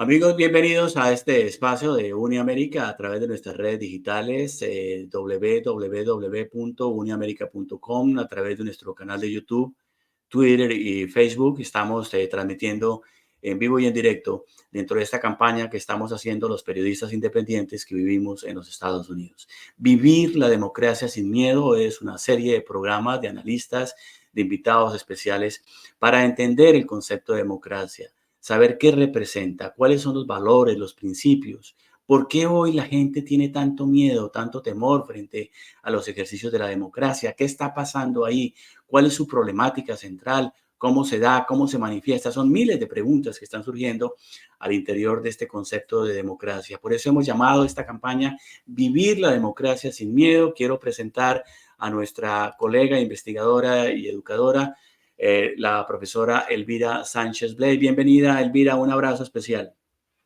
Amigos, bienvenidos a este espacio de UniAmérica a través de nuestras redes digitales, www.uniamerica.com, a través de nuestro canal de YouTube, Twitter y Facebook. Estamos transmitiendo en vivo y en directo dentro de esta campaña que estamos haciendo los periodistas independientes que vivimos en los Estados Unidos. Vivir la democracia sin miedo es una serie de programas de analistas, de invitados especiales para entender el concepto de democracia, saber qué representa, cuáles son los valores, los principios. ¿Por qué hoy la gente tiene tanto miedo, tanto temor frente a los ejercicios de la democracia? ¿Qué está pasando ahí? ¿Cuál es su problemática central? ¿Cómo se da? ¿Cómo se manifiesta? Son miles de preguntas que están surgiendo al interior de este concepto de democracia. Por eso hemos llamado esta campaña Vivir la democracia sin miedo. Quiero presentar a nuestra colega investigadora y educadora, la profesora Elvira Sánchez Blay. Bienvenida, Elvira, un abrazo especial.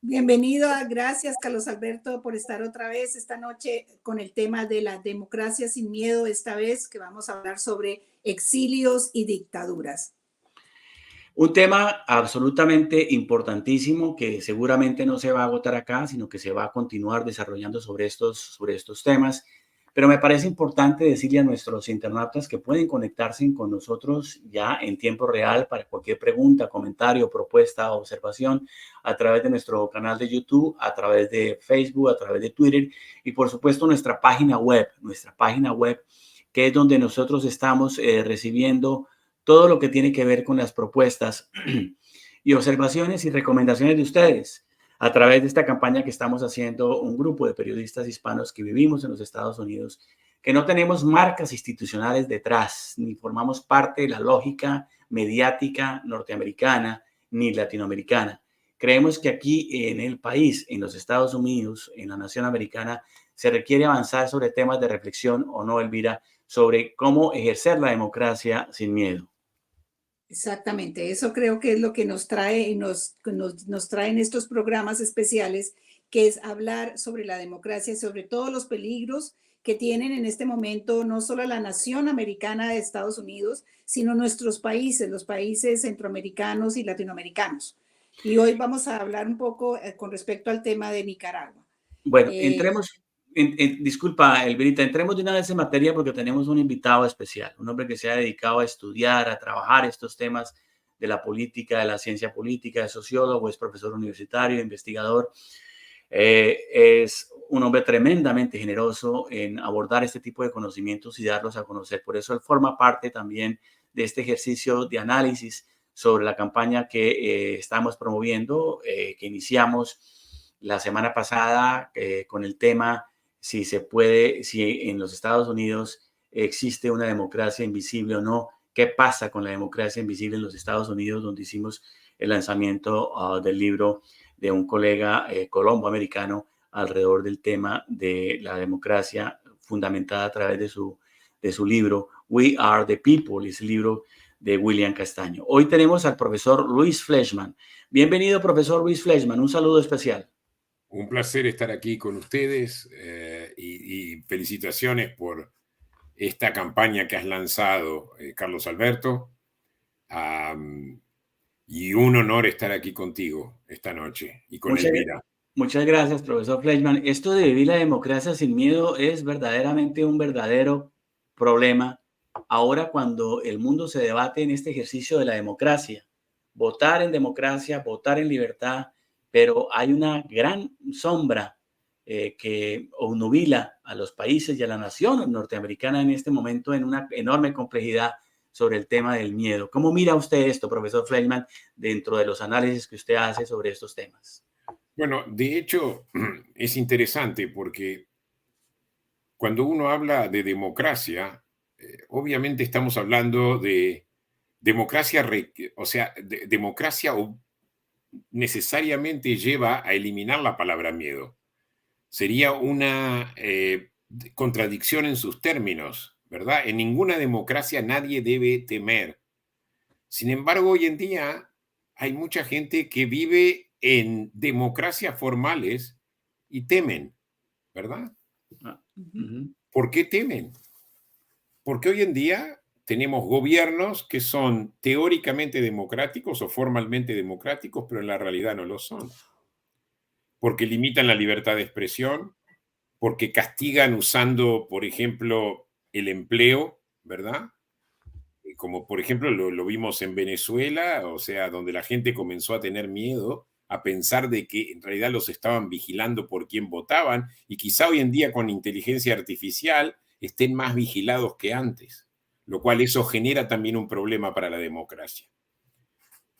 Bienvenido, gracias Carlos Alberto por estar otra vez esta noche con el tema de la democracia sin miedo, esta vez que vamos a hablar sobre exilios y dictaduras. Un tema absolutamente importantísimo que seguramente no se va a agotar acá, sino que se va a continuar desarrollando sobre estos temas. Pero me parece importante decirle a nuestros internautas que pueden conectarse con nosotros ya en tiempo real para cualquier pregunta, comentario, propuesta, observación a través de nuestro canal de YouTube, a través de Facebook, a través de Twitter y por supuesto nuestra página web, que es donde nosotros estamos recibiendo todo lo que tiene que ver con las propuestas y observaciones y recomendaciones de ustedes a través de esta campaña que estamos haciendo un grupo de periodistas hispanos que vivimos en los Estados Unidos, que no tenemos marcas institucionales detrás, ni formamos parte de la lógica mediática norteamericana ni latinoamericana. Creemos que aquí en el país, en los Estados Unidos, en la nación americana, se requiere avanzar sobre temas de reflexión o no, Elvira, sobre cómo ejercer la democracia sin miedo. Exactamente, eso creo que es lo que nos trae y nos traen estos programas especiales, que es hablar sobre la democracia y sobre todos los peligros que tienen en este momento no solo la nación americana de Estados Unidos, sino nuestros países, los países centroamericanos y latinoamericanos. Y hoy vamos a hablar un poco con respecto al tema de Nicaragua. Bueno, Eh, disculpa, Elvirita, entremos de una vez en materia porque tenemos un invitado especial, un hombre que se ha dedicado a estudiar, a trabajar estos temas de la política, de la ciencia política, es sociólogo, es profesor universitario, investigador. Es un hombre tremendamente generoso en abordar este tipo de conocimientos y darlos a conocer. Por eso él forma parte también de este ejercicio de análisis sobre la campaña que estamos promoviendo, que iniciamos la semana pasada con el tema si se puede, si en los Estados Unidos existe una democracia invisible o no, qué pasa con la democracia invisible en los Estados Unidos, donde hicimos el lanzamiento del libro de un colega colombo-americano alrededor del tema de la democracia fundamentada a través de su libro We Are the People, ese libro de William Castaño. Hoy tenemos al profesor Luis Fleischman. Bienvenido, profesor Luis Fleischman. Un saludo especial. Un placer estar aquí con ustedes y felicitaciones por esta campaña que has lanzado, Carlos Alberto. Y un honor estar aquí contigo esta noche y con Muchas, Elvira. muchas gracias, profesor Fleischman. Esto de vivir la democracia sin miedo es verdaderamente un verdadero problema ahora cuando el mundo se debate en este ejercicio de la democracia. Votar en democracia, votar en libertad, pero hay una gran sombra que obnubila a los países y a la nación norteamericana en este momento en una enorme complejidad sobre el tema del miedo. ¿Cómo mira usted esto, profesor Fleischman, dentro de los análisis que usted hace sobre estos temas? Bueno, de hecho, es interesante porque cuando uno habla de democracia, obviamente estamos hablando de democracia, o sea, democracia necesariamente lleva a eliminar la palabra miedo. Sería una contradicción en sus términos, ¿verdad? En ninguna democracia nadie debe temer. Sin embargo, hoy en día hay mucha gente que vive en democracias formales y temen, ¿verdad? Ah, ujú. ¿Por qué temen? Porque hoy en día tenemos gobiernos que son teóricamente democráticos o formalmente democráticos, pero en la realidad no lo son. porque limitan la libertad de expresión, porque castigan usando, por ejemplo, el empleo, ¿verdad? Como por ejemplo lo vimos en Venezuela, o sea, donde la gente comenzó a tener miedo, a pensar de que en realidad los estaban vigilando por quién votaban, y quizá hoy en día con inteligencia artificial estén más vigilados que antes, lo cual eso genera también un problema para la democracia.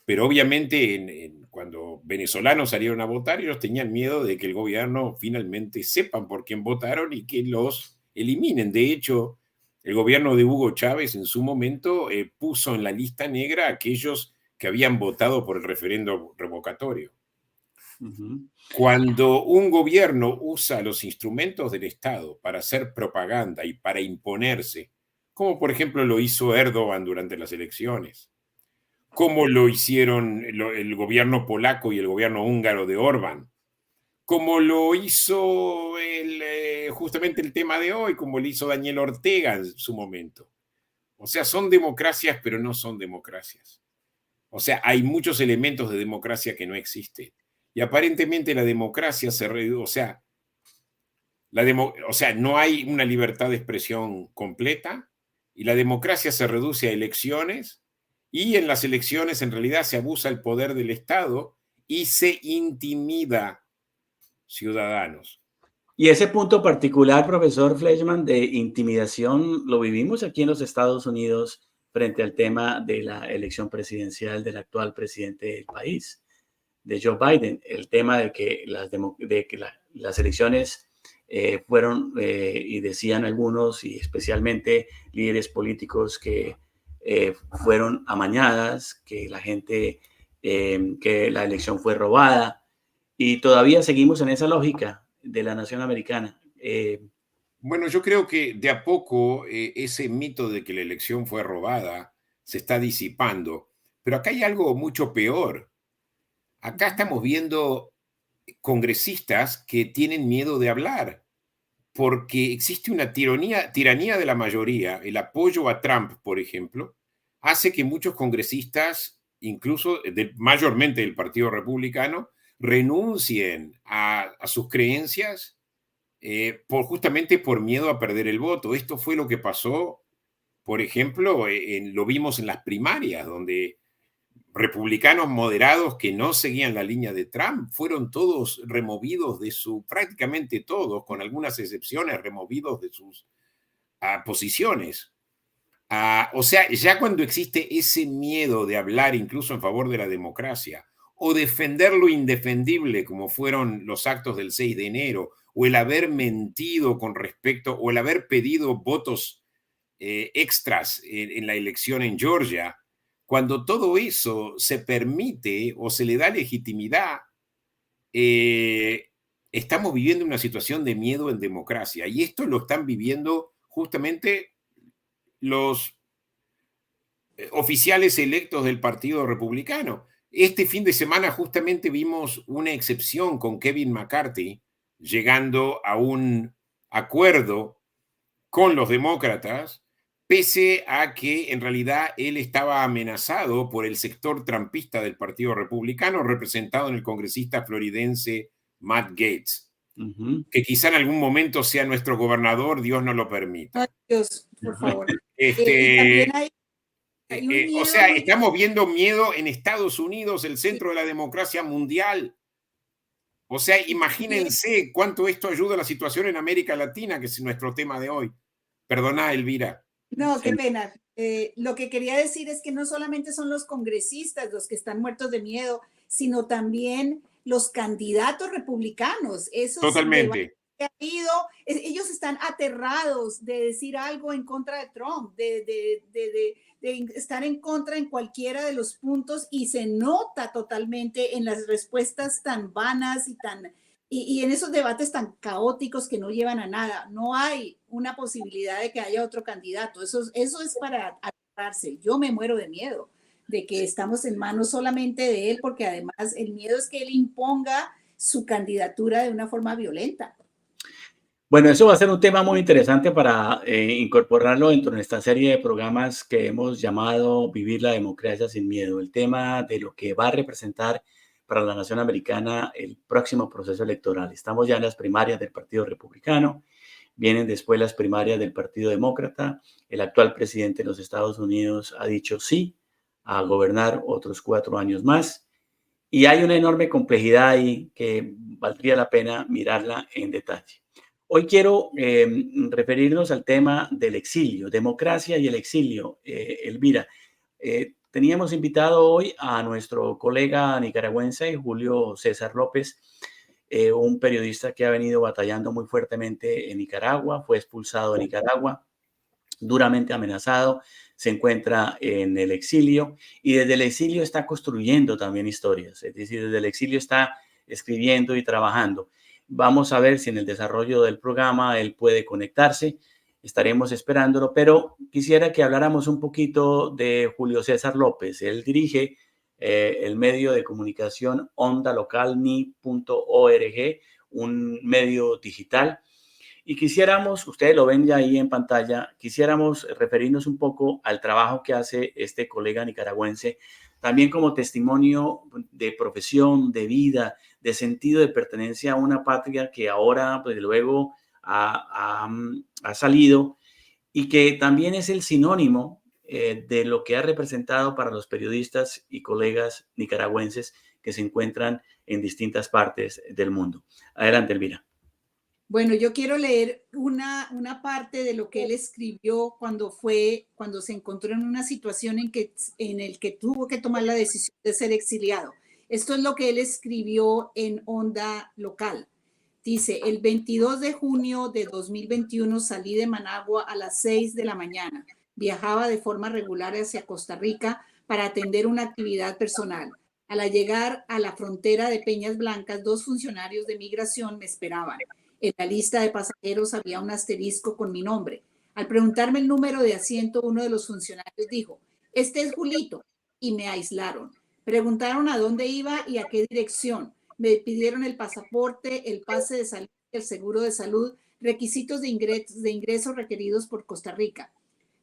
Pero obviamente cuando venezolanos salieron a votar, ellos tenían miedo de que el gobierno finalmente sepan por quién votaron y que los eliminen. De hecho, el gobierno de Hugo Chávez en su momento puso en la lista negra a aquellos que habían votado por el referendo revocatorio. Cuando un gobierno usa los instrumentos del Estado para hacer propaganda y para imponerse, como por ejemplo lo hizo Erdogan durante las elecciones, como lo hicieron el gobierno polaco y el gobierno húngaro de Orbán, como lo hizo justamente el tema de hoy, como lo hizo Daniel Ortega en su momento. O sea, son democracias, pero no son democracias. O sea, hay muchos elementos de democracia que no existen. Y aparentemente la democracia se reduce, o sea, no hay una libertad de expresión completa, y la democracia se reduce a elecciones, y en las elecciones en realidad se abusa el poder del Estado y se intimida ciudadanos. Y ese punto particular, profesor Fleischmann, de intimidación, lo vivimos aquí en los Estados Unidos frente al tema de la elección presidencial del actual presidente del país, de Joe Biden. El tema de que las elecciones fueron, y decían algunos, y especialmente líderes políticos, que fueron amañadas, que la gente, que la elección fue robada, y todavía seguimos en esa lógica de la nación americana. Bueno, yo creo que de a poco ese mito de que la elección fue robada se está disipando, pero acá hay algo mucho peor. Acá estamos viendo congresistas que tienen miedo de hablar, porque existe una tiranía de la mayoría. El apoyo a Trump, por ejemplo, hace que muchos congresistas, incluso mayormente del Partido Republicano, renuncien a sus creencias justamente por miedo a perder el voto. Esto fue lo que pasó, por ejemplo, lo vimos en las primarias, donde republicanos moderados que no seguían la línea de Trump fueron todos removidos prácticamente todos, con algunas excepciones, removidos de sus posiciones. O sea, ya cuando existe ese miedo de hablar incluso en favor de la democracia o defender lo indefendible, como fueron los actos del 6 de enero, o el haber mentido con respecto, o el haber pedido votos extras en la elección en Georgia, cuando todo eso se permite o se le da legitimidad, estamos viviendo una situación de miedo en democracia. Y esto lo están viviendo justamente los oficiales electos del Partido Republicano. Este fin de semana justamente vimos una excepción con Kevin McCarthy llegando a un acuerdo con los demócratas, pese a que en realidad él estaba amenazado por el sector trumpista del Partido Republicano, representado en el congresista floridense Matt Gaetz, que quizá en algún momento sea nuestro gobernador, Dios no lo permita. Ay, Dios, por favor. También hay o sea, estamos viendo miedo en Estados Unidos, el centro de la democracia mundial. O sea, imagínense cuánto esto ayuda a la situación en América Latina, que es nuestro tema de hoy. Perdona, Elvira. No, qué pena. Lo que quería decir es que no solamente son los congresistas los que están muertos de miedo, sino también los candidatos republicanos. Totalmente. Ellos están aterrados de decir algo en contra de Trump, de estar en contra en cualquiera de los puntos, y se nota totalmente en las respuestas tan vanas y en esos debates tan caóticos que no llevan a nada. No hay una posibilidad de que haya otro candidato. Eso es para aterrarse. Yo me muero de miedo de que estamos en manos solamente de él, porque además el miedo es que él imponga su candidatura de una forma violenta. Bueno, eso va a ser un tema muy interesante para incorporarlo dentro de nuestra serie de programas que hemos llamado Vivir la democracia sin miedo. El tema de lo que va a representar para la nación americana el próximo proceso electoral. Estamos ya en las primarias del Partido Republicano, vienen después las primarias del Partido Demócrata. El actual presidente de los Estados Unidos ha dicho sí a gobernar otros 4 años más. Y hay una enorme complejidad ahí que valdría la pena mirarla en detalle. Hoy quiero referirnos al tema del exilio, democracia y el exilio. Elvira, teníamos invitado hoy a nuestro colega nicaragüense, Julio César López, un periodista que ha venido batallando muy fuertemente en Nicaragua, fue expulsado de Nicaragua, duramente amenazado, se encuentra en el exilio y desde el exilio está construyendo también historias, es decir, desde el exilio está escribiendo y trabajando. Vamos a ver si en el desarrollo del programa él puede conectarse, estaremos esperándolo, pero quisiera que habláramos un poquito de Julio César López. Él dirige el medio de comunicación ondalocalni.org, un medio digital. Y quisiéramos, ustedes lo ven ya ahí en pantalla, quisiéramos referirnos un poco al trabajo que hace este colega nicaragüense, también como testimonio de profesión, de vida, de sentido de pertenencia a una patria que ahora, pues luego, ha salido y que también es el sinónimo de lo que ha representado para los periodistas y colegas nicaragüenses que se encuentran en distintas partes del mundo. Adelante, Elvira. Bueno, yo quiero leer una parte de lo que él escribió cuando se encontró en una situación en el que tuvo que tomar la decisión de ser exiliado. Esto es lo que él escribió en Onda Local. Dice, el 22 de junio de 2021 salí de Managua a las 6 de la mañana. Viajaba de forma regular hacia Costa Rica para atender una actividad personal. Al llegar a la frontera de Peñas Blancas, 2 funcionarios de migración me esperaban. En la lista de pasajeros había un asterisco con mi nombre. Al preguntarme el número de asiento, uno de los funcionarios dijo, este es Julito, y me aislaron. Preguntaron a dónde iba y a qué dirección. Me pidieron el pasaporte, el pase de salud, el seguro de salud, requisitos de ingreso requeridos por Costa Rica.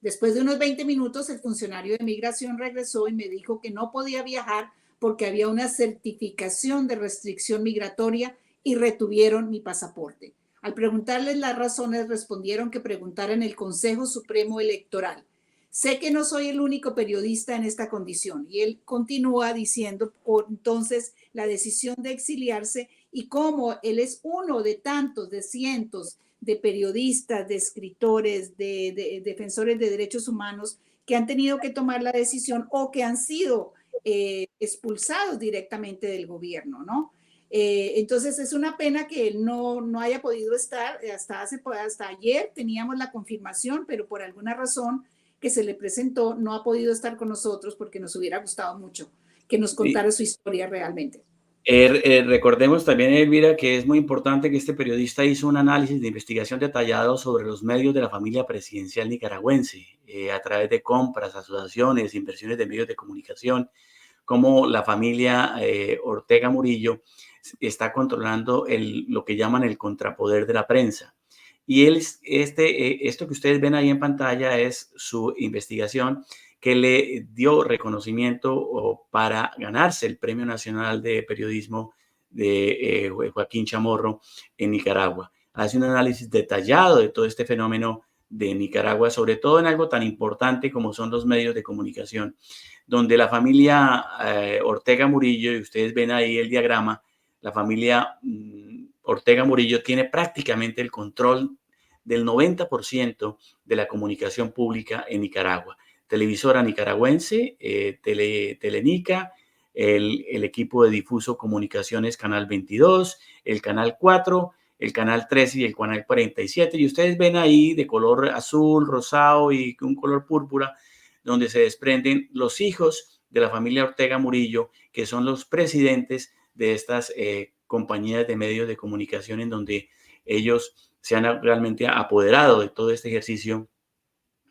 Después de unos 20 minutos, el funcionario de migración regresó y me dijo que no podía viajar porque había una certificación de restricción migratoria y retuvieron mi pasaporte. Al preguntarles las razones, respondieron que preguntara en el Consejo Supremo Electoral. Sé que no soy el único periodista en esta condición. Y él continúa diciendo entonces la decisión de exiliarse y cómo él es uno de tantos, de cientos de periodistas, de escritores, de defensores de derechos humanos que han tenido que tomar la decisión o que han sido expulsados directamente del gobierno, ¿no? Entonces es una pena que él no haya podido estar, hasta ayer teníamos la confirmación, pero por alguna razón que se le presentó no ha podido estar con nosotros porque nos hubiera gustado mucho que nos contara su historia realmente. Recordemos también, Elvira, que es muy importante que este periodista hizo un análisis de investigación detallado sobre los medios de la familia presidencial nicaragüense, a través de compras, asociaciones, inversiones de medios de comunicación, como la familia Ortega Murillo está controlando lo que llaman el contrapoder de la prensa. Y esto que ustedes ven ahí en pantalla es su investigación que le dio reconocimiento para ganarse el Premio Nacional de Periodismo de Joaquín Chamorro en Nicaragua. Hace un análisis detallado de todo este fenómeno de Nicaragua, sobre todo en algo tan importante como son los medios de comunicación, donde la familia Ortega Murillo, y ustedes ven ahí el diagrama, la familia Ortega Murillo tiene prácticamente el control del 90% de la comunicación pública en Nicaragua. Televisora nicaragüense, Telenica, el equipo de Difuso Comunicaciones Canal 22, el Canal 4, el Canal 13 y el Canal 47. Y ustedes ven ahí de color azul, rosado y un color púrpura, donde se desprenden los hijos de la familia Ortega Murillo, que son los presidentes de estas compañías de medios de comunicación en donde ellos se han realmente apoderado de todo este ejercicio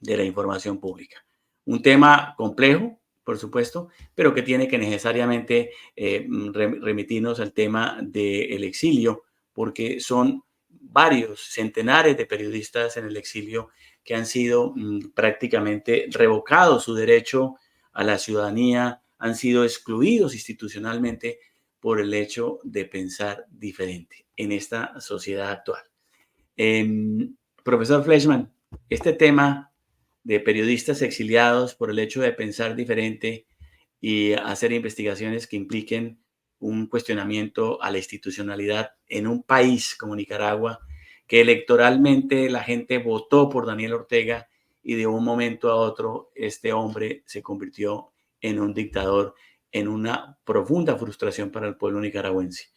de la información pública. Un tema complejo, por supuesto, pero que tiene que necesariamente remitirnos al tema del exilio, porque son varios centenares de periodistas en el exilio que han sido prácticamente revocados su derecho a la ciudadanía, han sido excluidos institucionalmente por el hecho de pensar diferente en esta sociedad actual. Profesor Fleischmann, este tema de periodistas exiliados por el hecho de pensar diferente y hacer investigaciones que impliquen un cuestionamiento a la institucionalidad en un país como Nicaragua, que electoralmente la gente votó por Daniel Ortega y de un momento a otro este hombre se convirtió en un dictador, en una profunda frustración para el pueblo nicaragüense.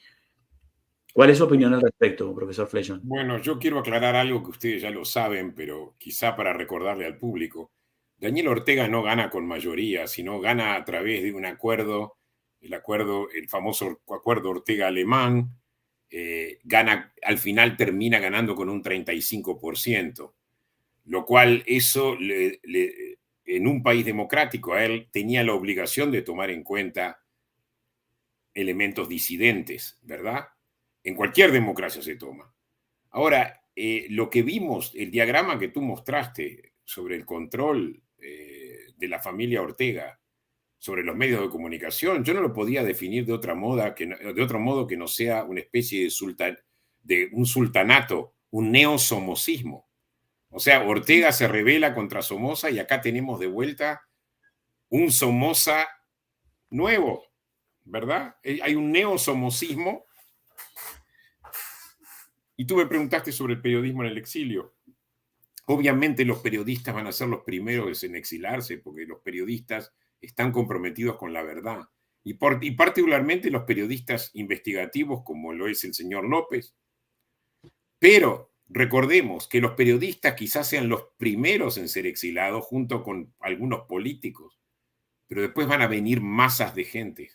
¿Cuál es su opinión al respecto, profesor Fleischmann? Bueno, yo quiero aclarar algo que ustedes ya lo saben, pero quizá para recordarle al público. Daniel Ortega no gana con mayoría, sino gana a través de un acuerdo, el famoso acuerdo Ortega-Alemán, gana, al final termina ganando con un 35%, lo cual eso en un país democrático a él tenía la obligación de tomar en cuenta elementos disidentes, ¿verdad? En cualquier democracia se toma. Ahora, lo que vimos, el diagrama que tú mostraste sobre el control de la familia Ortega sobre los medios de comunicación, yo no lo podía definir de otro modo que no sea una especie de un sultanato, un neosomocismo. O sea, Ortega se rebela contra Somoza y acá tenemos de vuelta un Somoza nuevo, ¿verdad? Hay un neosomocismo. Y tú me preguntaste sobre el periodismo en el exilio. Obviamente los periodistas van a ser los primeros en exilarse porque los periodistas están comprometidos con la verdad. Y particularmente los periodistas investigativos como lo es el señor López. Pero recordemos que los periodistas quizás sean los primeros en ser exilados junto con algunos políticos. Pero después van a venir masas de gente.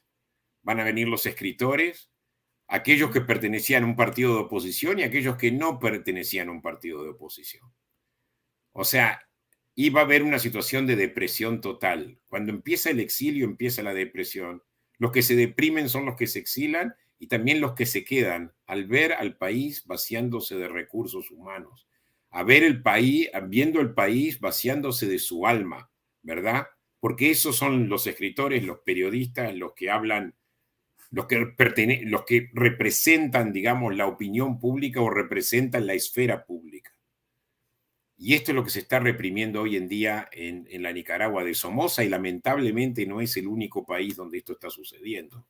Van a venir los escritores, aquellos que pertenecían a un partido de oposición y aquellos que no pertenecían a un partido de oposición. O sea, iba a haber una situación de depresión total. Cuando empieza el exilio, empieza la depresión. Los que se deprimen son los que se exilan y también los que se quedan al ver al país vaciándose de recursos humanos, viendo el país vaciándose de su alma, ¿verdad? Porque esos son los escritores, los periodistas, los que hablan, los que representan, digamos, la opinión pública o representan la esfera pública. Y esto es lo que se está reprimiendo hoy en día en la Nicaragua de Somoza y lamentablemente no es el único país donde esto está sucediendo,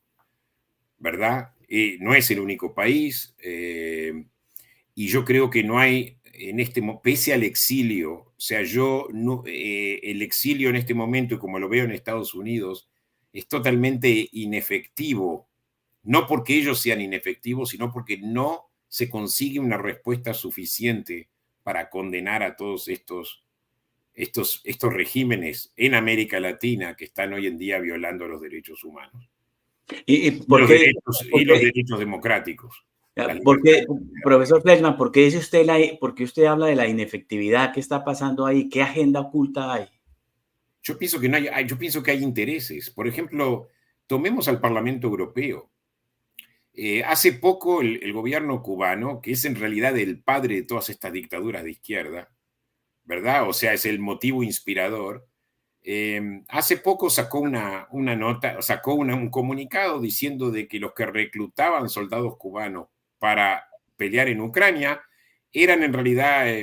¿verdad? No es el único país y yo creo que no hay, pese al exilio, o sea, el exilio en este momento, y como lo veo en Estados Unidos, es totalmente inefectivo, no porque ellos sean inefectivos, sino porque no se consigue una respuesta suficiente para condenar a todos estos regímenes en América Latina que están hoy en día violando los derechos humanos. ¿Y los derechos democráticos. Porque, profesor Fleischmann, ¿por qué usted habla de la inefectividad? ¿Qué está pasando ahí? ¿Qué agenda oculta hay? Yo pienso que hay intereses. Por ejemplo, tomemos al Parlamento Europeo. Hace poco el gobierno cubano, que es en realidad el padre de todas estas dictaduras de izquierda, ¿verdad? O sea, es el motivo inspirador. Hace poco sacó un comunicado diciendo de que los que reclutaban soldados cubanos para pelear en Ucrania eran en realidad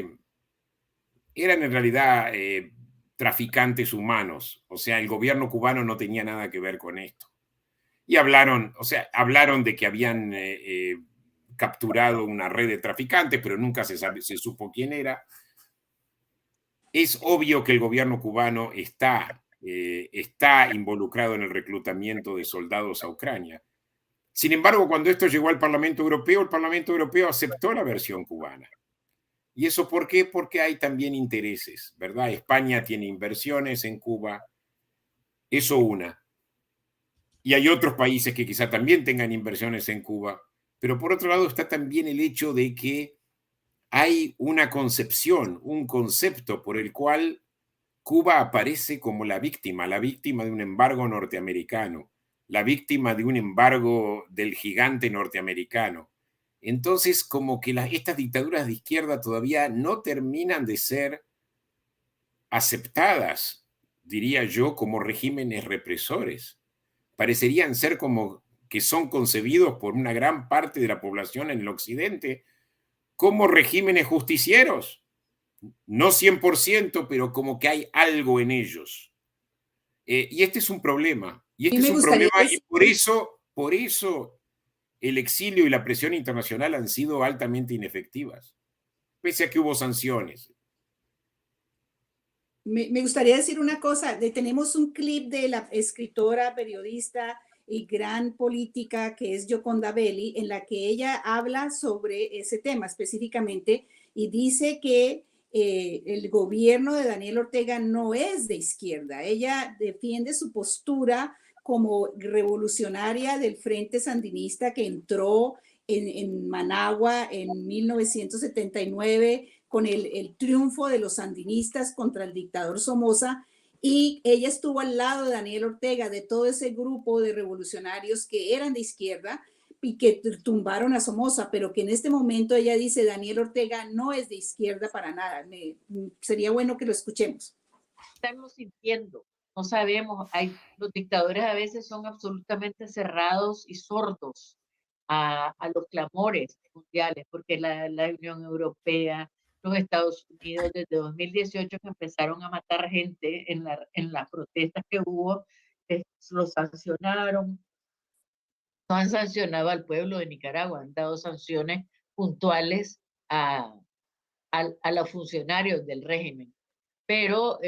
traficantes humanos. O sea, el gobierno cubano no tenía nada que ver con esto. Y hablaron de que habían capturado una red de traficantes, pero nunca se supo quién era. Es obvio que el gobierno cubano está involucrado en el reclutamiento de soldados a Ucrania. Sin embargo, cuando esto llegó al Parlamento Europeo, el Parlamento Europeo aceptó la versión cubana. ¿Y eso por qué? Porque hay también intereses, ¿verdad? España tiene inversiones en Cuba, eso una. Y hay otros países que quizá también tengan inversiones en Cuba, pero por otro lado está también el hecho de que hay una concepción, un concepto por el cual Cuba aparece como la víctima de un embargo norteamericano, la víctima de un embargo del gigante norteamericano. Entonces, como que estas dictaduras de izquierda todavía no terminan de ser aceptadas, diría yo, como regímenes represores. Parecerían ser como que son concebidos por una gran parte de la población en el occidente como regímenes justicieros. No 100%, pero como que hay algo en ellos. Y este es un problema. Y A mí este es me un gustaría problema y decir, por eso el exilio y la presión internacional han sido altamente inefectivas, pese a que hubo sanciones. me gustaría decir una cosa. Tenemos un clip de la escritora, periodista y gran política que es Gioconda Belli, en la que ella habla sobre ese tema específicamente y dice que el gobierno de Daniel Ortega no es de izquierda. Ella defiende su postura como revolucionaria del Frente Sandinista que entró en Managua en 1979 con el triunfo de los sandinistas contra el dictador Somoza, y ella estuvo al lado de Daniel Ortega, de todo ese grupo de revolucionarios que eran de izquierda y que tumbaron a Somoza, pero que en este momento ella dice Daniel Ortega no es de izquierda para nada. Sería bueno que lo escuchemos. Estamos sintiendo, no sabemos, los dictadores a veces son absolutamente cerrados y sordos a los clamores mundiales, porque la Unión Europea, los Estados Unidos, desde 2018 que empezaron a matar gente en las protestas que hubo, los sancionaron, no han sancionado al pueblo de Nicaragua, han dado sanciones puntuales a los funcionarios del régimen, pero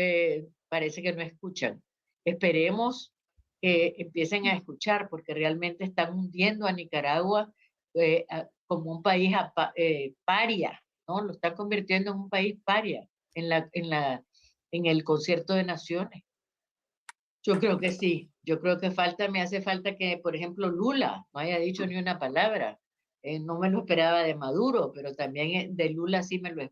parece que no escuchan. Esperemos que empiecen a escuchar, porque realmente están hundiendo a Nicaragua como un país paria, ¿no? Lo están convirtiendo en un país paria en el concierto de naciones. Yo creo que sí, yo creo que me hace falta que, por ejemplo, Lula no haya dicho ni una palabra. No me lo esperaba de Maduro, pero también de Lula sí me lo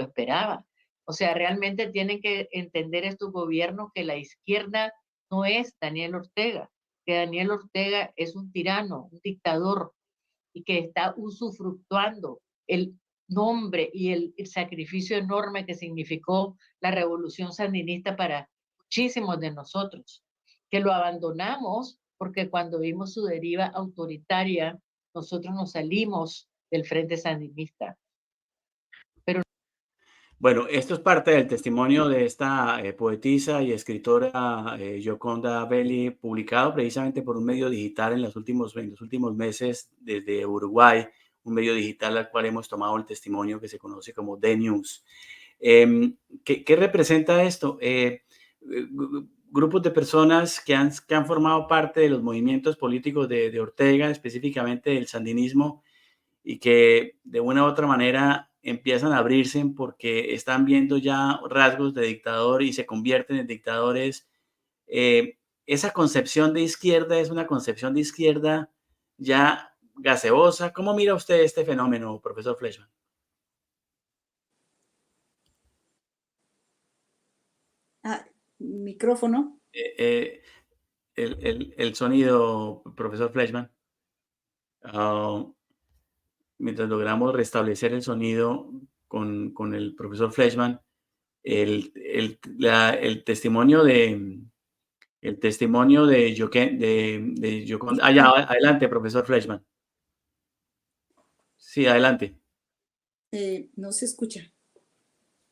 esperaba. O sea, realmente tienen que entender estos gobiernos que la izquierda no es Daniel Ortega, que Daniel Ortega es un tirano, un dictador, y que está usufructuando el nombre y el sacrificio enorme que significó la revolución sandinista para muchísimos de nosotros, que lo abandonamos porque cuando vimos su deriva autoritaria, nosotros nos salimos del Frente Sandinista. Bueno, esto es parte del testimonio de esta poetisa y escritora Gioconda Belli, publicado precisamente por un medio digital en los últimos meses desde Uruguay, un medio digital al cual hemos tomado el testimonio que se conoce como The News. ¿Qué representa esto? Grupos de personas que han formado parte de los movimientos políticos de Ortega, específicamente del sandinismo, y que de una u otra manera empiezan a abrirse porque están viendo ya rasgos de dictador y se convierten en dictadores. Esa concepción de izquierda es una concepción de izquierda ya gaseosa. ¿Cómo mira usted este fenómeno, profesor Fleischmann? Micrófono. El sonido, profesor Fleischmann. Mientras logramos restablecer el sonido con el profesor Fleischmann, el testimonio de Gioconda. Ya, adelante, profesor Fleischmann. Sí, adelante. No se escucha.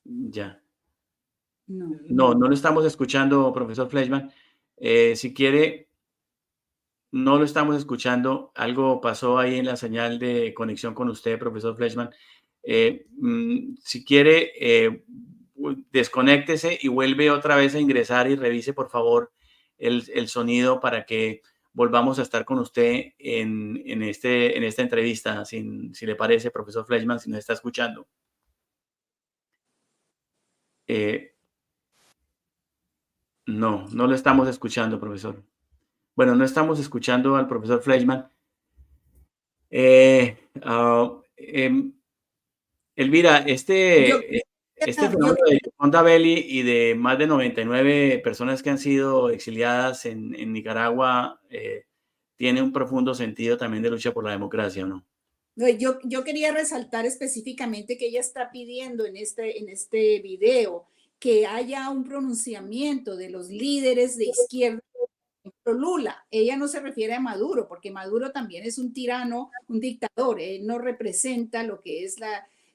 Ya. No. No lo estamos escuchando, profesor Fleischmann. Si quiere, no lo estamos escuchando. Algo pasó ahí en la señal de conexión con usted, profesor Fleischmann. Si quiere, desconéctese y vuelve otra vez a ingresar y revise, por favor, el sonido para que volvamos a estar con usted en esta entrevista, si le parece, profesor Fleischmann, si nos está escuchando. No lo estamos escuchando, profesor. Bueno, no estamos escuchando al profesor Fleischmann. Elvira, este fenómeno de Gioconda Belli y de más de 99 personas que han sido exiliadas en Nicaragua tiene un profundo sentido también de lucha por la democracia, ¿o no? Yo quería resaltar específicamente que ella está pidiendo en este video que haya un pronunciamiento de los líderes de izquierda Lula, ella no se refiere a Maduro, porque Maduro también es un tirano, un dictador, él no representa lo que es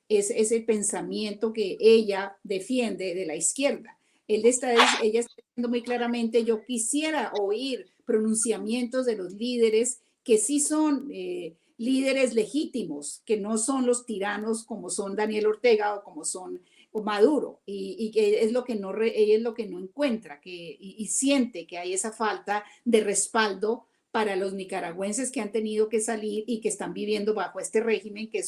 ese pensamiento que ella defiende de la izquierda. Ella está diciendo muy claramente, yo quisiera oír pronunciamientos de los líderes que sí son líderes legítimos, que no son los tiranos como son Daniel Ortega o como son Maduro, y que es lo que no ella es lo que no encuentra, y siente que hay esa falta de respaldo para los nicaragüenses que han tenido que salir y que están viviendo bajo este régimen que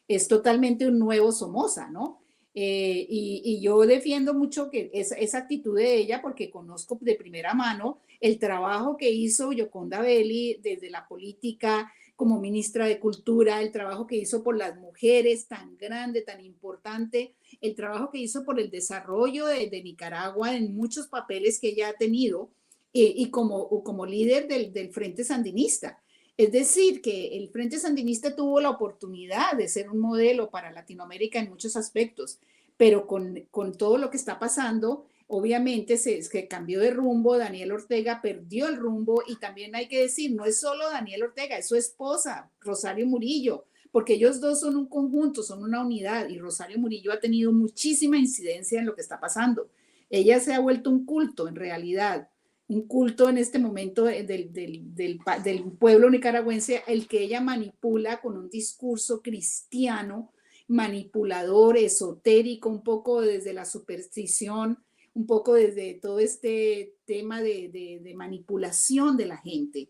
es totalmente un nuevo Somoza, ¿no? Y yo defiendo mucho que esa actitud de ella, porque conozco de primera mano el trabajo que hizo Yoconda Belli desde la política como ministra de Cultura, el trabajo que hizo por las mujeres tan grande, tan importante, el trabajo que hizo por el desarrollo de Nicaragua en muchos papeles que ella ha tenido, y como líder del Frente Sandinista. Es decir, que el Frente Sandinista tuvo la oportunidad de ser un modelo para Latinoamérica en muchos aspectos, pero con todo lo que está pasando, obviamente se cambió de rumbo, Daniel Ortega perdió el rumbo, y también hay que decir, no es solo Daniel Ortega, es su esposa, Rosario Murillo, porque ellos dos son un conjunto, son una unidad, y Rosario Murillo ha tenido muchísima incidencia en lo que está pasando. Ella se ha vuelto un culto en realidad, un culto en este momento del pueblo nicaragüense, el que ella manipula con un discurso cristiano, manipulador, esotérico, un poco desde la superstición, un poco desde todo este tema de manipulación de la gente.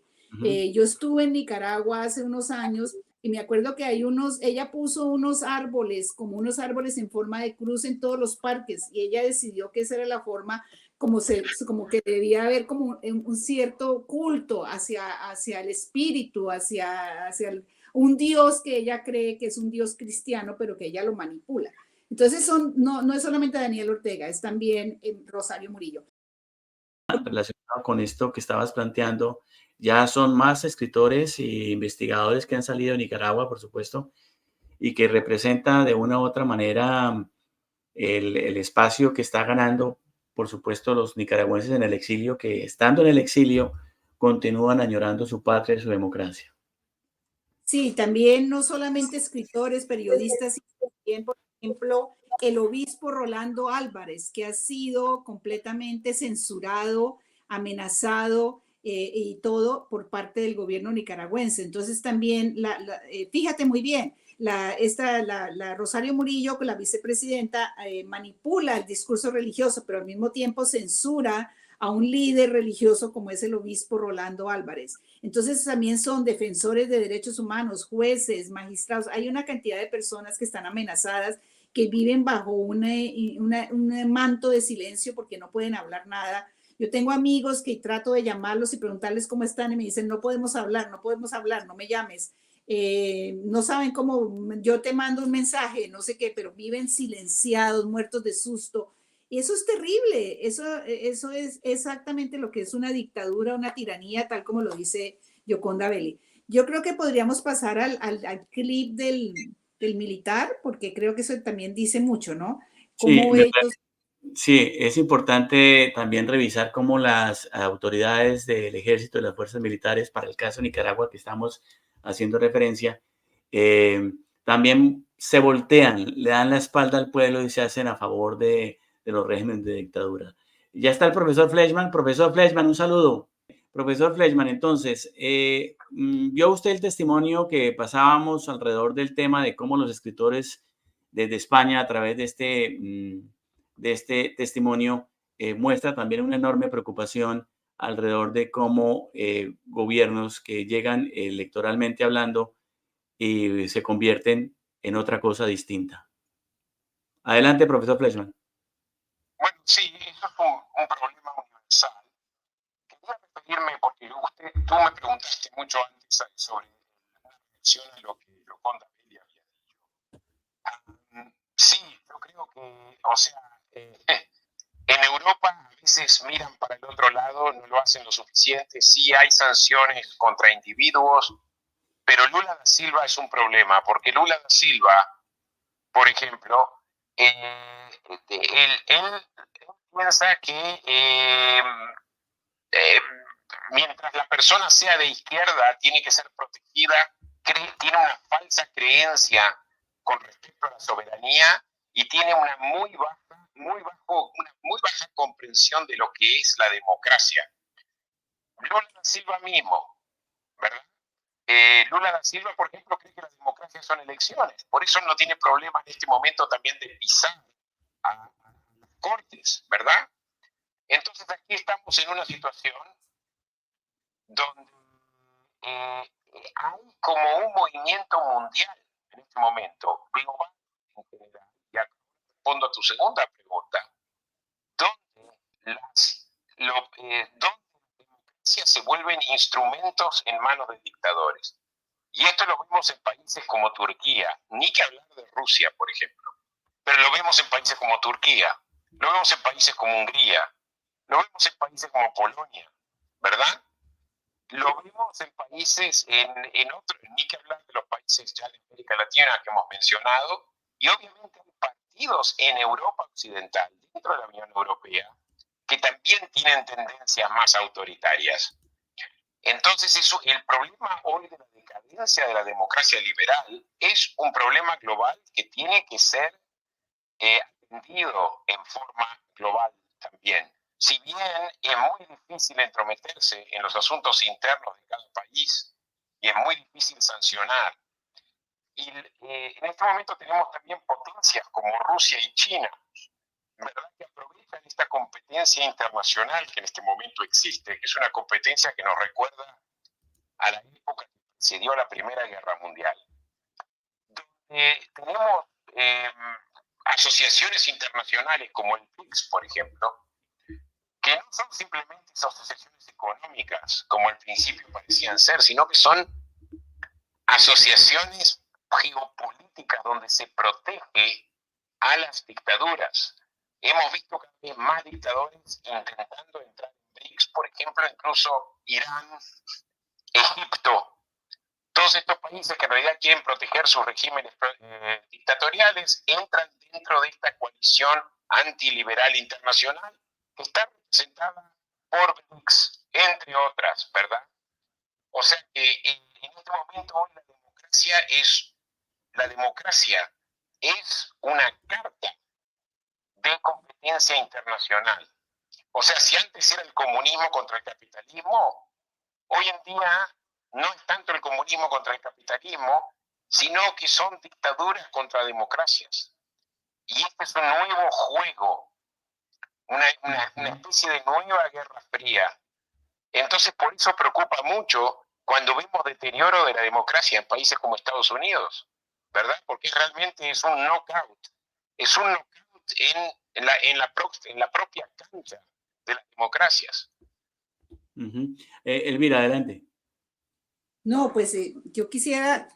Yo estuve en Nicaragua hace unos años y me acuerdo que ella puso unos árboles, como unos árboles en forma de cruz en todos los parques, y ella decidió que esa era la forma como que debía haber como un cierto culto hacia el espíritu, hacia un Dios que ella cree que es un Dios cristiano, pero que ella lo manipula. Entonces no es solamente Daniel Ortega, es también Rosario Murillo. Relacionado con esto que estabas planteando, ya son más escritores e investigadores que han salido de Nicaragua, por supuesto, y que representa de una u otra manera el espacio que está ganando, por supuesto, los nicaragüenses en el exilio, que estando en el exilio continúan añorando su patria y su democracia. Sí, también no solamente escritores, periodistas, sino también, por ejemplo, el obispo Rolando Álvarez, que ha sido completamente censurado, amenazado, y todo por parte del gobierno nicaragüense. Entonces también, fíjate muy bien, la Rosario Murillo, la vicepresidenta, manipula el discurso religioso, pero al mismo tiempo censura a un líder religioso como es el obispo Rolando Álvarez. Entonces también son defensores de derechos humanos, jueces, magistrados. Hay una cantidad de personas que están amenazadas, que viven bajo un manto de silencio porque no pueden hablar nada. Yo tengo amigos que trato de llamarlos y preguntarles cómo están y me dicen, no podemos hablar, no me llames. No saben cómo, yo te mando un mensaje, no sé qué, pero viven silenciados, muertos de susto. Y eso es terrible, eso es exactamente lo que es una dictadura, una tiranía, tal como lo dice Yoconda Belli. Yo creo que podríamos pasar al clip del militar, porque creo que eso también dice mucho, ¿no? Sí, Cómo ellos... sí, es importante también revisar cómo las autoridades del ejército y las fuerzas militares, para el caso de Nicaragua que estamos haciendo referencia, también se voltean, le dan la espalda al pueblo y se hacen a favor de los regímenes de dictadura. Ya está el profesor Fleischmann. Profesor Fleischmann, un saludo. Profesor Fleischmann, entonces, ¿vio usted el testimonio que pasábamos alrededor del tema de cómo los escritores desde España, a través de este testimonio, muestra también una enorme preocupación alrededor de cómo gobiernos que llegan electoralmente hablando y se convierten en otra cosa distinta? Adelante, profesor Fleischmann. Bueno, sí, eso es un problema universal. Quería referirme, porque tú me preguntaste mucho antes sobre una reacción a lo que Yoconda Belli había dicho. Sí, yo creo que, o sea, en Europa a veces miran para el otro lado, no lo hacen lo suficiente, sí hay sanciones contra individuos, pero Lula da Silva es un problema, porque Lula da Silva, por ejemplo, él piensa que mientras la persona sea de izquierda, tiene que ser protegida, tiene una falsa creencia con respecto a la soberanía y tiene una muy baja comprensión de lo que es la democracia. Lula da Silva mismo, ¿verdad? Lula da Silva, por ejemplo, cree que las democracias son elecciones. Por eso no tiene problema en este momento también de pisar a las cortes, ¿verdad? Entonces aquí estamos en una situación donde hay como un movimiento mundial en este momento, global en general. Ya respondo a tu segunda pregunta, donde las democracias se vuelven instrumentos en manos de dictadores. Y esto lo vemos en países como Turquía, ni que hablar de Rusia, por ejemplo, pero lo vemos en países como Turquía, lo vemos en países como Hungría, lo vemos en países como Polonia, ¿verdad? Lo vemos en países, en otros, ni que hablar de los países ya de América Latina que hemos mencionado, y obviamente hay partidos en Europa Occidental, dentro de la Unión Europea, que también tienen tendencias más autoritarias. Entonces, el problema hoy de la decadencia de la democracia liberal es un problema global que tiene que ser atendido en forma global también. Si bien es muy difícil entrometerse en los asuntos internos de cada país y es muy difícil sancionar, y en este momento tenemos también potencias como Rusia y China, ¿verdad?, que aprovechan esta competencia internacional que en este momento existe, que es una competencia que nos recuerda a la época que precedió la Primera Guerra Mundial, donde tenemos asociaciones internacionales como el BRICS, por ejemplo, que no son simplemente asociaciones económicas, como al principio parecían ser, sino que son asociaciones geopolíticas donde se protege a las dictaduras. Hemos visto cada vez más dictadores intentando entrar en BRICS, por ejemplo, incluso Irán, Egipto. Todos estos países que en realidad quieren proteger sus regímenes dictatoriales entran dentro de esta coalición antiliberal internacional que está representada por BRICS, entre otras, ¿verdad? O sea que en este momento hoy la democracia es una carta de competencia internacional. O sea, si antes era el comunismo contra el capitalismo, hoy en día no es tanto el comunismo contra el capitalismo, sino que son dictaduras contra democracias. Y este es un nuevo juego, una especie de nueva guerra fría. Entonces, por eso preocupa mucho cuando vemos deterioro de la democracia en países como Estados Unidos, ¿verdad? Porque realmente es un knockout. Es un knockout en la propia cancha de las democracias. Elvira, adelante. No, pues yo quisiera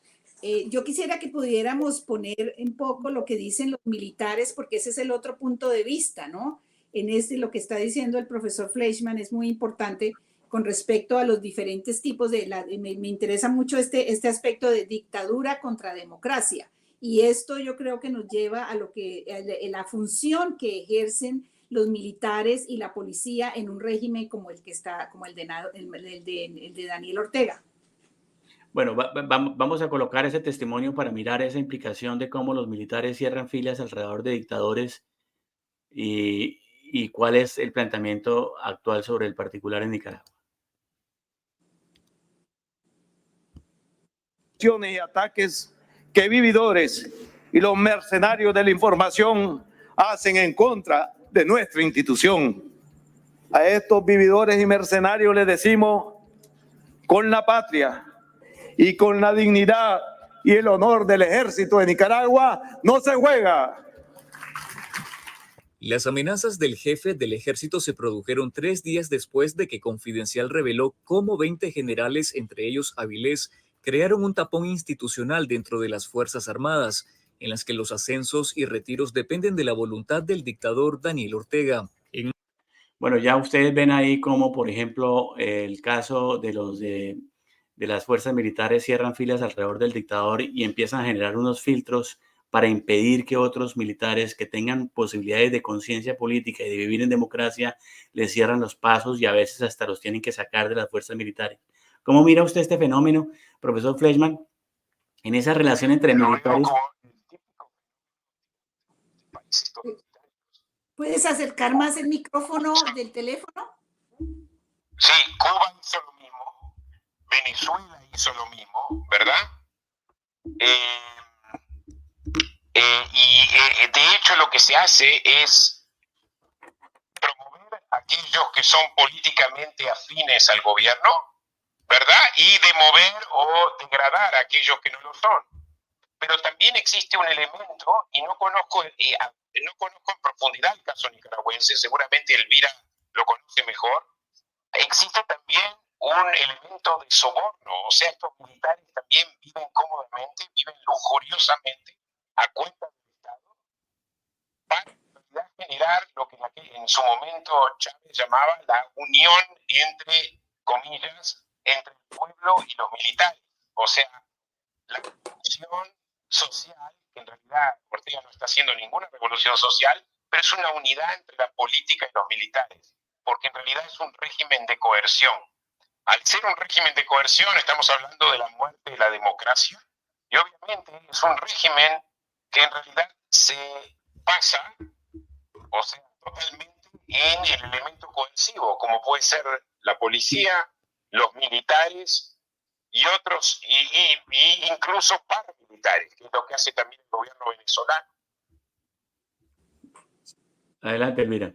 que pudiéramos poner un poco lo que dicen los militares, porque ese es el otro punto de vista, ¿no? Lo que está diciendo el profesor Fleischmann es muy importante con respecto a los diferentes tipos me interesa mucho este aspecto de dictadura contra democracia. Y esto yo creo que nos lleva a la función que ejercen los militares y la policía en un régimen como el de Daniel Ortega. Bueno, vamos a colocar ese testimonio para mirar esa implicación de cómo los militares cierran filas alrededor de dictadores y cuál es el planteamiento actual sobre el particular en Nicaragua. Y ataques que vividores y los mercenarios de la información hacen en contra de nuestra institución. A estos vividores y mercenarios les decimos: con la patria y con la dignidad y el honor del ejército de Nicaragua no se juega. Las amenazas del jefe del ejército se produjeron 3 días después de que Confidencial reveló cómo 20 generales, entre ellos Avilés, crearon un tapón institucional dentro de las Fuerzas Armadas, en las que los ascensos y retiros dependen de la voluntad del dictador Daniel Ortega. Bueno, ya ustedes ven ahí cómo, por ejemplo, el caso de las fuerzas militares cierran filas alrededor del dictador y empiezan a generar unos filtros para impedir que otros militares que tengan posibilidades de conciencia política y de vivir en democracia les cierran los pasos y a veces hasta los tienen que sacar de las fuerzas militares. ¿Cómo mira usted este fenómeno, profesor Fleischmann, en esa relación entre Lo veo militares? como el típico países totalitarios. ¿Puedes acercar más el micrófono del teléfono? Sí, Cuba hizo lo mismo, Venezuela hizo lo mismo, ¿verdad? De hecho lo que se hace es promover a aquellos que son políticamente afines al gobierno, ¿verdad? Y demover o degradar a aquellos que no lo son. Pero también existe un elemento, y no conozco en profundidad el caso nicaragüense, seguramente Elvira lo conoce mejor. Existe también un elemento de soborno, o sea, estos militares también viven cómodamente, viven lujuriosamente a cuenta del Estado para en realidad generar lo que en su momento Chávez llamaba la unión entre, comillas, entre el pueblo y los militares, o sea, la revolución social, que en realidad Ortega no está haciendo ninguna revolución social, pero es una unidad entre la política y los militares, porque en realidad es un régimen de coerción. Al ser un régimen de coerción, estamos hablando de la muerte de la democracia, y obviamente es un régimen que en realidad se basa, o sea, totalmente en el elemento coercivo, como puede ser la policía, los militares y otros, y incluso paramilitares, que es lo que hace también el gobierno venezolano. Adelante, Elvira.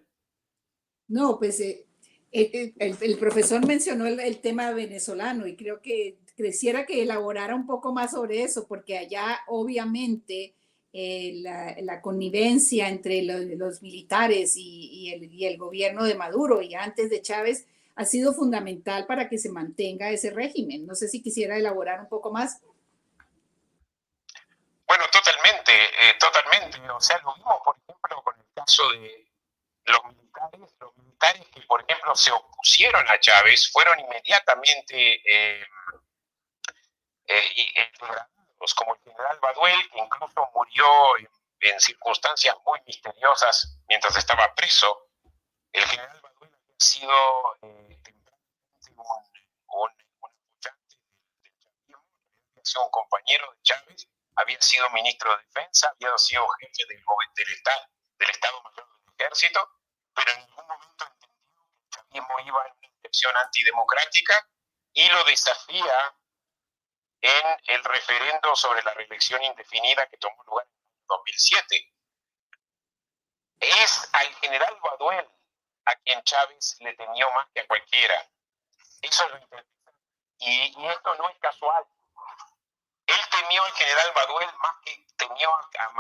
No, pues el profesor mencionó el tema venezolano y creo que quisiera que elaborara un poco más sobre eso, porque allá obviamente la connivencia entre los militares y el gobierno de Maduro y antes de Chávez ha sido fundamental para que se mantenga ese régimen. No sé si quisiera elaborar un poco más. Bueno, totalmente, totalmente. O sea, lo vimos, por ejemplo, con el caso de los militares que, por ejemplo, se opusieron a Chávez, fueron inmediatamente degradados, como el general Baduel, que incluso murió en circunstancias muy misteriosas mientras estaba preso. El general Baduel había sido temporalmente un apoyante del chavismo, había sido un compañero de Chávez, había sido ministro de Defensa, había sido jefe del Estado Mayor del Ejército, pero en algún momento entendió que el chavismo iba en una dirección antidemocrática y lo desafía en el referendo sobre la reelección indefinida que tomó lugar en 2007. Es al general Baduel a quien Chávez le temió más que a cualquiera. Eso es lo interesante. Y esto no es casual. Él temió al general Baduel más que temió a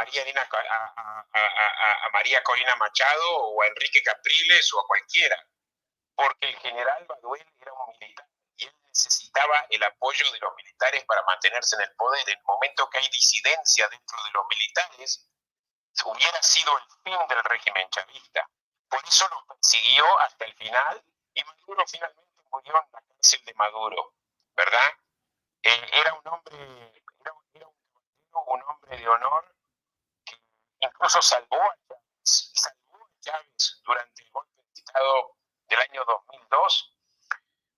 María Corina Machado o a Enrique Capriles o a cualquiera, porque el general Baduel era un militar y él necesitaba el apoyo de los militares para mantenerse en el poder. En el momento que hay disidencia dentro de los militares, hubiera sido el fin del régimen chavista. Por eso los persiguió hasta el final y Maduro finalmente murió en la cárcel de Maduro, ¿verdad? Era un hombre de honor que incluso salvó a Chávez durante el golpe de Estado del año 2002,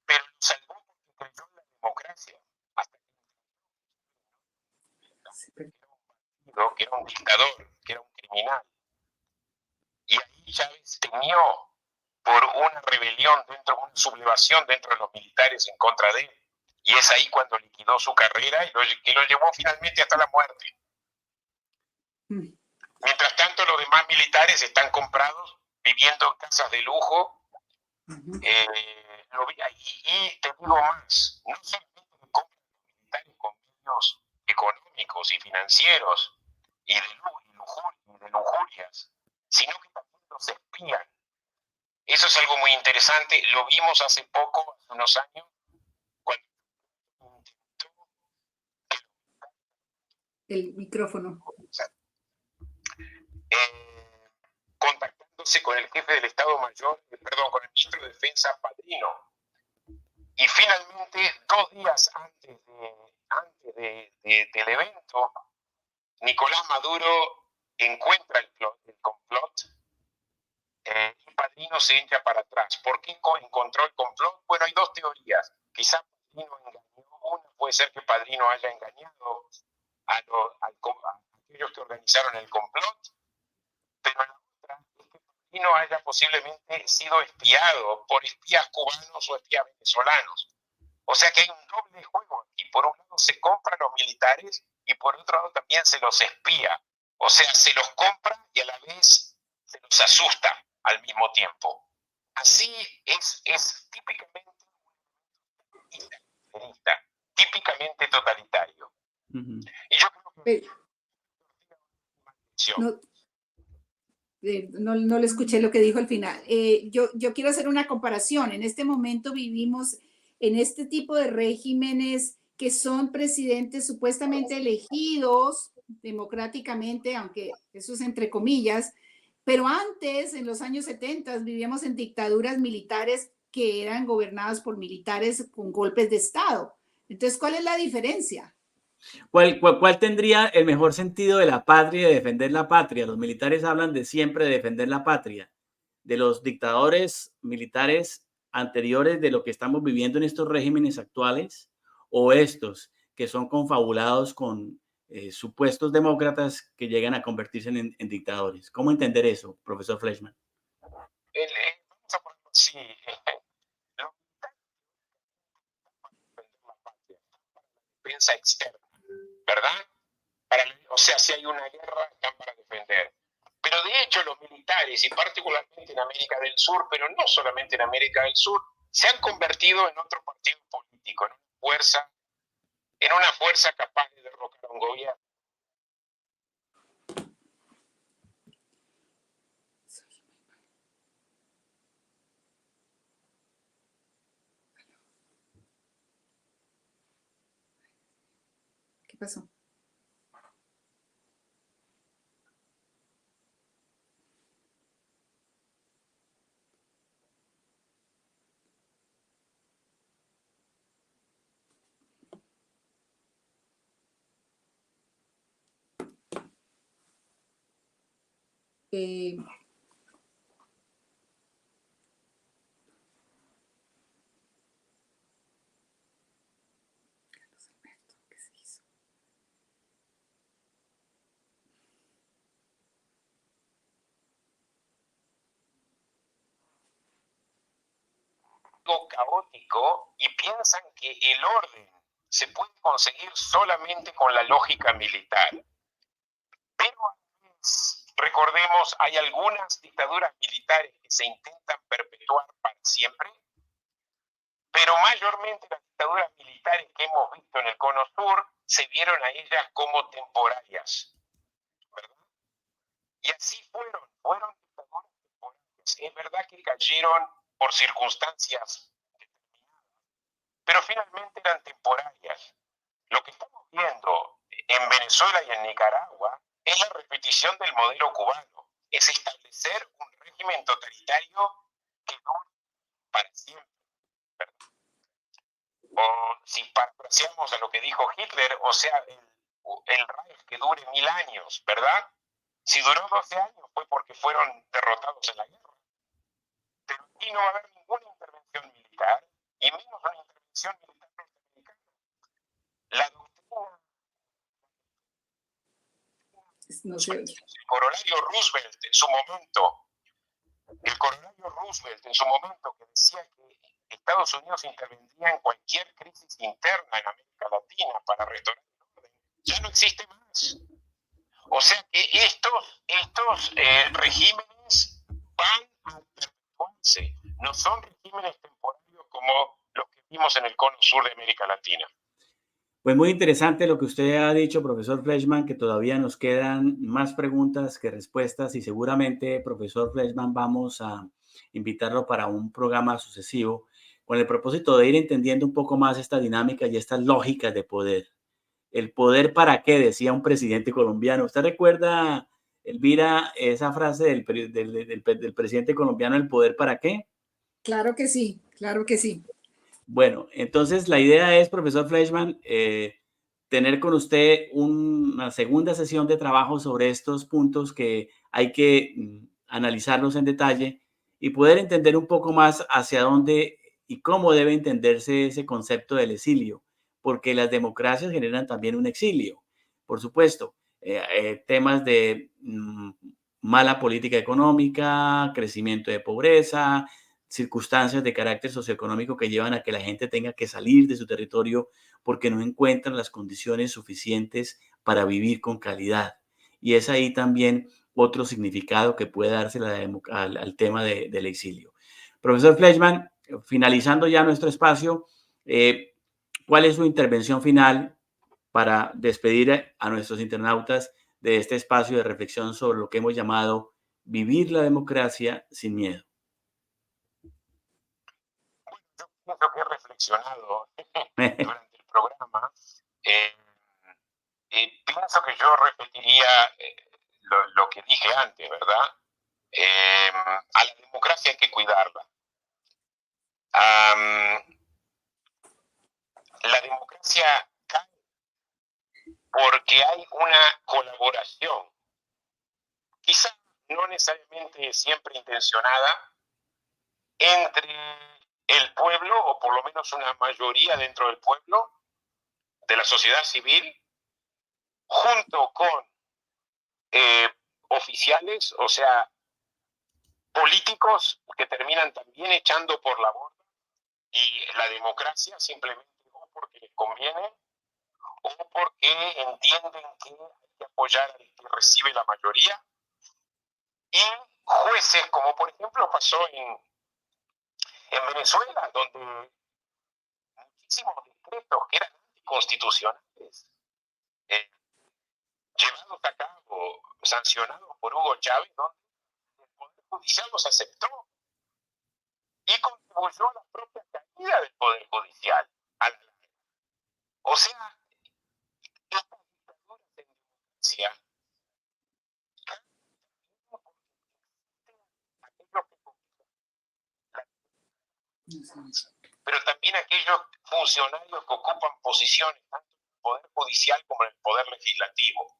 pero lo salvó porque creyó en la democracia. Hasta que era un dictador, que era un criminal. Y ahí Chávez temió por una rebelión una sublevación dentro de los militares en contra de él. Y es ahí cuando liquidó su carrera y lo llevó finalmente hasta la muerte. Mientras tanto, los demás militares están comprados, viviendo en casas de lujo. Y te digo más, no solamente compran los militares con medios económicos y financieros y de lujurias, sino que también los espían. Eso es algo muy interesante. Lo vimos hace poco, hace unos años, cuando El micrófono. Contactándose con el jefe del Estado Mayor, con el ministro de Defensa Padrino. Y finalmente, 2 días antes del evento, Nicolás Maduro encuentra el complot y Padrino se echa para atrás. ¿Por qué encontró el complot? Bueno, hay dos teorías. Quizás Padrino engañó. Una puede ser que Padrino haya engañado a aquellos que organizaron el complot, pero la otra es que Padrino haya posiblemente sido espiado por espías cubanos o espías venezolanos. O sea que hay un doble juego aquí. Por un lado se compran los militares y por otro lado también se los espía. O sea, se los compra y a la vez se los asusta al mismo tiempo. Así es típicamente típicamente totalitario. Y yo creo que no le escuché lo que dijo al final. Yo quiero hacer una comparación. En este momento vivimos en este tipo de regímenes que son presidentes supuestamente elegidos democráticamente, aunque eso es entre comillas, pero antes, en los años 70, vivíamos en dictaduras militares que eran gobernadas por militares con golpes de Estado. Entonces, ¿cuál es la diferencia? ¿Cuál tendría el mejor sentido de la patria y de defender la patria? Los militares hablan de siempre de defender la patria. De los dictadores militares anteriores de lo que estamos viviendo en estos regímenes actuales, o estos que son confabulados con supuestos demócratas que llegan a convertirse en dictadores. ¿Cómo entender eso, profesor Fleischmann? Vamos a ponerlo así. Defensa externa, ¿verdad? O sea, si hay una guerra, están para defender. Pero de hecho los militares, y particularmente en América del Sur, pero no solamente en América del Sur, se han convertido en otro partido político, en una fuerza capaz de derrocar a un gobierno. ¿Qué pasó? Caótico y piensan que el orden se puede conseguir solamente con la lógica militar. Pero recordemos, hay algunas dictaduras militares que se intentan perpetuar para siempre, pero mayormente las dictaduras militares que hemos visto en el Cono Sur se vieron a ellas como temporarias, ¿verdad? Y así fueron dictaduras temporarias. Es verdad que cayeron por circunstancias determinadas, pero finalmente eran temporarias. Lo que estamos viendo en Venezuela y en Nicaragua es la repetición del modelo cubano, es establecer un régimen totalitario que dure para siempre, ¿verdad? O si parafraseamos a lo que dijo Hitler, o sea, el Reich que dure 1000 años, ¿verdad? Si duró 12 años fue porque fueron derrotados en la guerra. Pero aquí no va a haber ninguna intervención militar, y menos una intervención militar norteamericana. La doctrina No sé. el corolario Roosevelt en su momento, que decía que Estados Unidos intervendría en cualquier crisis interna en América Latina para restaurar el orden, ya no existe más. O sea que estos regímenes van a perpetuarse, no son regímenes temporarios como los que vimos en el cono sur de América Latina. Pues muy interesante lo que usted ha dicho, profesor Fleischmann, que todavía nos quedan más preguntas que respuestas y seguramente, profesor Fleischmann, vamos a invitarlo para un programa sucesivo con el propósito de ir entendiendo un poco más esta dinámica y estas lógicas de poder. ¿El poder para qué? Decía un presidente colombiano. ¿Usted recuerda, Elvira, esa frase del presidente colombiano, el poder para qué? Claro que sí, claro que sí. Bueno, entonces la idea es, profesor Fleischmann, tener con usted una segunda sesión de trabajo sobre estos puntos que hay que analizarlos en detalle y poder entender un poco más hacia dónde y cómo debe entenderse ese concepto del exilio, porque las democracias generan también un exilio, por supuesto. Temas de mala política económica, crecimiento de pobreza, circunstancias de carácter socioeconómico que llevan a que la gente tenga que salir de su territorio porque no encuentran las condiciones suficientes para vivir con calidad. Y es ahí también otro significado que puede darse al tema del exilio. Profesor Fleischmann, finalizando ya nuestro espacio, ¿cuál es su intervención final para despedir a nuestros internautas de este espacio de reflexión sobre lo que hemos llamado vivir la democracia sin miedo? Yo pienso que he reflexionado durante el programa. Pienso que yo repetiría lo que dije antes, ¿verdad? A la democracia hay que cuidarla. La democracia cae porque hay una colaboración, quizá no necesariamente siempre intencionada, entre el pueblo, o por lo menos una mayoría dentro del pueblo, de la sociedad civil, junto con oficiales, o sea, políticos que terminan también echando por la borda, y la democracia simplemente o porque les conviene o porque entienden que hay que apoyar al que recibe la mayoría, y jueces, como por ejemplo pasó en Venezuela, donde muchísimos decretos que eran anticonstitucionales, llevados a cabo, sancionados por Hugo Chávez, donde el Poder Judicial los aceptó y contribuyó a la propia caída del Poder Judicial. O sea, estas dictaduras de democracia, pero también aquellos funcionarios que ocupan posiciones tanto en el Poder Judicial como en el Poder Legislativo.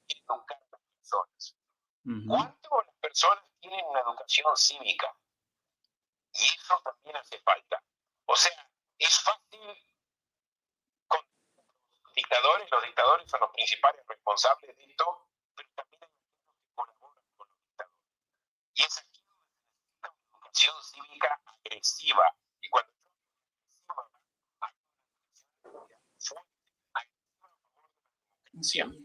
Educar a las personas. ¿Cuánto las personas tienen una educación cívica? Y eso también hace falta. O sea, es fácil con los dictadores son los principales responsables de esto, pero también hay aquellos que colaboran con los dictadores. Y es aquí donde se necesita una educación cívica agresiva. Y cuando yo digo agresiva, hay una educación agresiva a favor de la democracia, no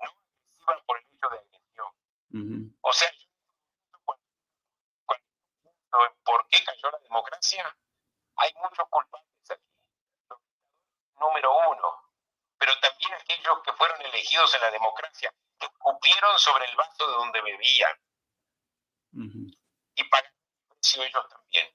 agresiva por el hecho de agresión. O sea, cuando pienso en por qué cayó la democracia, hay muchos culpables aquí. Número uno, pero también aquellos que fueron elegidos en la democracia, que escupieron sobre el vaso de donde bebían. Y pagan el precio ellos también.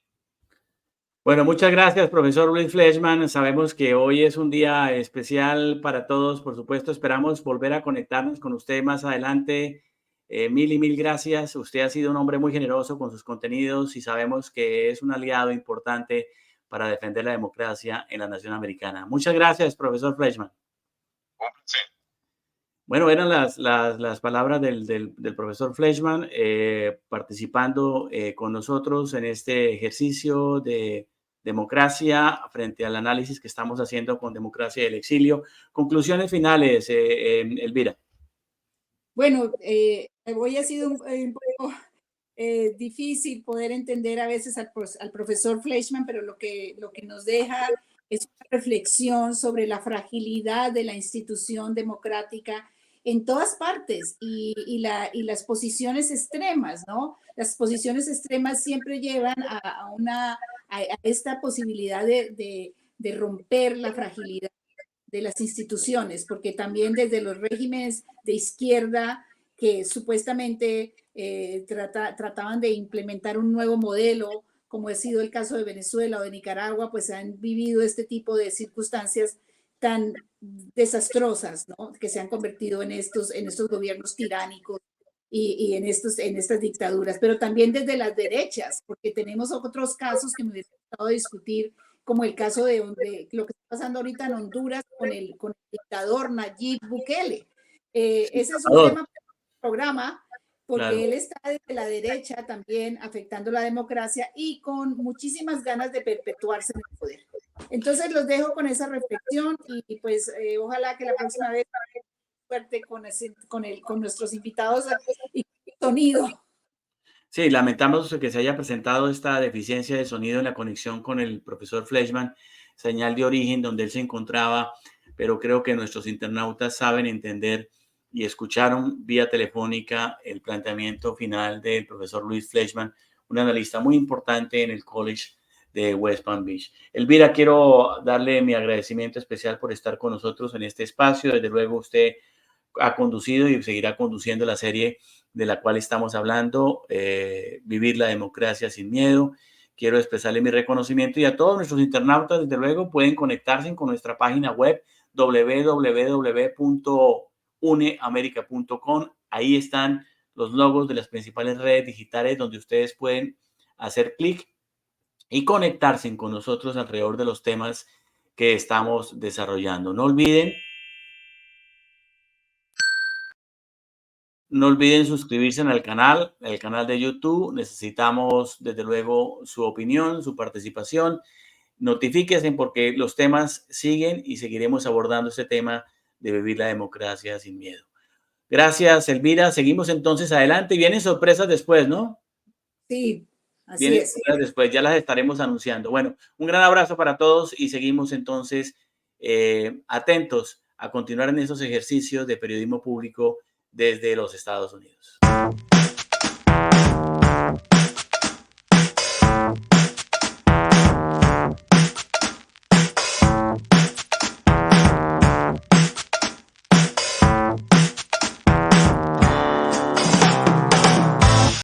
Bueno, muchas gracias, profesor Luis Fleischmann. Sabemos que hoy es un día especial para todos. Por supuesto, esperamos volver a conectarnos con usted más adelante. Mil y mil gracias. Usted ha sido un hombre muy generoso con sus contenidos y sabemos que es un aliado importante para defender la democracia en la nación americana. Muchas gracias, profesor Fleischmann. Un placer. Bueno, eran las palabras del profesor Fleischmann participando con nosotros en este ejercicio de democracia frente al análisis que estamos haciendo con democracia y el exilio. Conclusiones finales, Elvira. Bueno, hoy ha sido un poco difícil poder entender a veces al profesor Fleischmann, pero lo que nos deja es una reflexión sobre la fragilidad de la institución democrática en todas partes y las posiciones extremas, ¿no? Las posiciones extremas siempre llevan a esta posibilidad de romper la fragilidad de las instituciones, porque también desde los regímenes de izquierda que supuestamente trataban de implementar un nuevo modelo, como ha sido el caso de Venezuela o de Nicaragua, pues han vivido este tipo de circunstancias tan desastrosas, ¿no? Que se han convertido en estos gobiernos tiránicos y en estas dictaduras, pero también desde las derechas, porque tenemos otros casos que me hubiera gustado discutir, como el caso de lo que está pasando ahorita en Honduras con el dictador Nayib Bukele. Ese es un tema para el programa, porque Claro. él está desde la derecha también afectando la democracia y con muchísimas ganas de perpetuarse en el poder. Entonces los dejo con esa reflexión y pues ojalá que la próxima vez suerte con nuestros invitados y sonido. Sí, lamentamos que se haya presentado esta deficiencia de sonido en la conexión con el profesor Fleischmann, señal de origen donde él se encontraba, pero creo que nuestros internautas saben entender y escucharon vía telefónica el planteamiento final del profesor Luis Fleischmann, un analista muy importante en el College de West Palm Beach. Elvira, quiero darle mi agradecimiento especial por estar con nosotros en este espacio. Desde luego usted ha conducido y seguirá conduciendo la serie de la cual estamos hablando, Vivir la democracia sin miedo. Quiero expresarle mi reconocimiento y a todos nuestros internautas, desde luego, pueden conectarse con nuestra página web www.uneamerica.com. Ahí están los logos de las principales redes digitales donde ustedes pueden hacer clic y conectarse con nosotros alrededor de los temas que estamos desarrollando. No olviden suscribirse en el canal de YouTube. Necesitamos, desde luego, su opinión, su participación. Notifíquense porque los temas siguen y seguiremos abordando este tema de vivir la democracia sin miedo. Gracias, Elvira. Seguimos entonces adelante. Vienen sorpresas después, ¿no? Sí, así Vienen es. sorpresas después, ya las estaremos anunciando. Bueno, un gran abrazo para todos y seguimos entonces atentos a continuar en esos ejercicios de periodismo público desde los Estados Unidos.